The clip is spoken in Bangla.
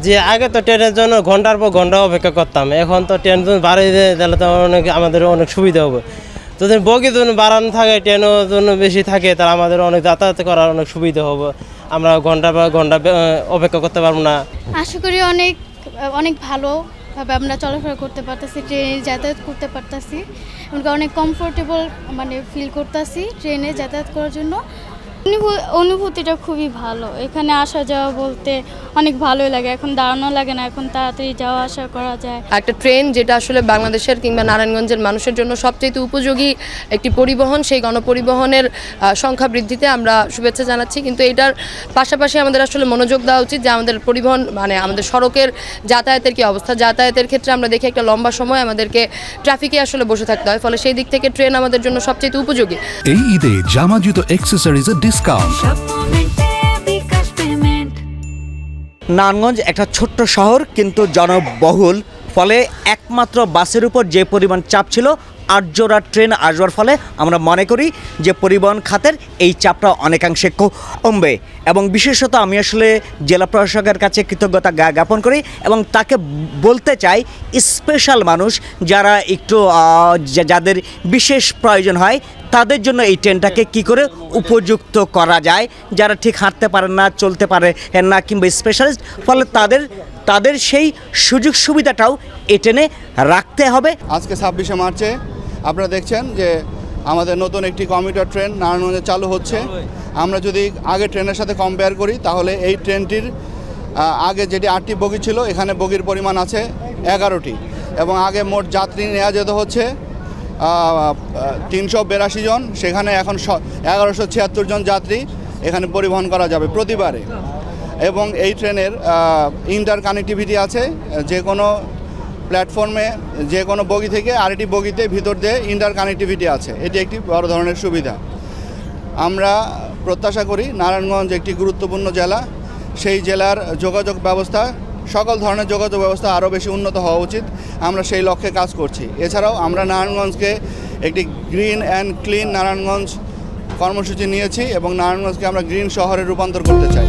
যে আগে তো ট্রেনের জন্য ঘন্টার পর ঘন্টা অপেক্ষা করতাম, এখন তো ট্রেন যদি বাড়িয়ে দেয় তাহলে তো অনেক আমাদের অনেক সুবিধা হবে। যদি বগি যদি বাড়ানো থাকে, ট্রেনও জন্য বেশি থাকে, তাহলে আমাদের অনেক যাতায়াত করার অনেক সুবিধা হবে। আমরা ঘন্টা বা ঘন্টা অপেক্ষা করতে পারবো না। আশা করি অনেক অনেক ভালোভাবে আমরা চলাফেরা করতে পারতেছি, ট্রেনে যাতায়াত করতে পারতেছি, এমনকি অনেক কমফোর্টেবল মানে ফিল করতেছি ট্রেনে যাতায়াত করার জন্য। অনুভূতিটা খুবই ভালো, এখানে আসা যাওয়া বলতে অনেক ভালোই লাগে, এখন দাঁড়ানো লাগে না, এখন তাড়াতাড়ি যাওয়া আসা করা যায়। একটা ট্রেন যেটা আসলে বাংলাদেশের কিংবা নারায়ণগঞ্জের মানুষের জন্য সবচেয়ে উপযোগী একটি পরিবহন, সেই গণপরিবহনের সংখ্যা বৃদ্ধিতে আমরা শুভেচ্ছা জানাচ্ছি। কিন্তু এটার পাশাপাশি আমাদের আসলে মনোযোগ দেওয়া উচিত যে আমাদের পরিবহন মানে আমাদের সড়কের যাতায়াতের কী অবস্থা। যাতায়াতের ক্ষেত্রে আমরা দেখি একটা লম্বা সময় আমাদেরকে ট্রাফিকে আসলে বসে থাকতে হয়, ফলে সেই দিক থেকে ট্রেন আমাদের জন্য সবচেয়ে উপযোগী। এই ঈদে জামা জুতো অ্যাক্সেসরিজের ডিসকাউন্ট। নারায়ণগঞ্জ একটা ছোট্ট শহর কিন্তু জনবহুল, ফলে একমাত্র বাসের উপর যে পরিমাণ চাপ ছিল, 8 জোড়া ট্রেন আসবার ফলে আমরা মনে করি যে পরিবহন খাতের এই চাপটা অনেকাংশে কমবে। এবং বিশেষত আমি আসলে জেলা প্রশাসকের কাছে কৃতজ্ঞতা জ্ঞাপন করি এবং তাকে বলতে চাই, স্পেশাল মানুষ যারা একটু যাদের বিশেষ প্রয়োজন হয় তাদের জন্য এই ট্রেনটাকে কি করে উপযুক্ত করা যায়, যারা ঠিক হাঁটতে পারেন না, চলতে পারে না কিংবা স্পেশালিস্ট, ফলে তাদের সেই সুযোগ সুবিধাটাও এই ট্রেনে রাখতে হবে। আজকে 26শে মার্চে আপনারা দেখছেন যে আমাদের নতুন একটি কমিউটার ট্রেন নারায়ণগঞ্জে চালু হচ্ছে। আমরা যদি আগে ট্রেনের সাথে কম্পেয়ার করি তাহলে এই ট্রেনটির আগে যেটি 8টি বগি ছিল, এখানে বগির পরিমাণ আছে 11টি এবং আগে মোট যাত্রী নেওয়া যেত হচ্ছে 382 জন, সেখানে এখন 1176 জন যাত্রী এখানে পরিবহন করা যাবে প্রতিবারে। এবং এই ট্রেনের ইন্টার কানেক্টিভিটি আছে, যে কোনো প্ল্যাটফর্মে যে কোনো বগি থেকে আরেকটি বগিতে ভিতর দিয়ে ইন্টার কানেক্টিভিটি আছে, এটি একটি বড় ধরনের সুবিধা। আমরা প্রত্যাশা করি নারায়ণগঞ্জ একটি গুরুত্বপূর্ণ জেলা, সেই জেলার যোগাযোগ ব্যবস্থা, সকল ধরনের যোগাযোগ ব্যবস্থা আরও বেশি উন্নত হওয়া উচিত। আমরা সেই লক্ষ্যে কাজ করছি। এছাড়াও আমরা নারায়ণগঞ্জকে একটি গ্রিন অ্যান্ড ক্লিন নারায়ণগঞ্জ কর্মসূচি নিয়েছি এবং নারায়ণগঞ্জকে আমরা গ্রিন শহরে রূপান্তর করতে চাই।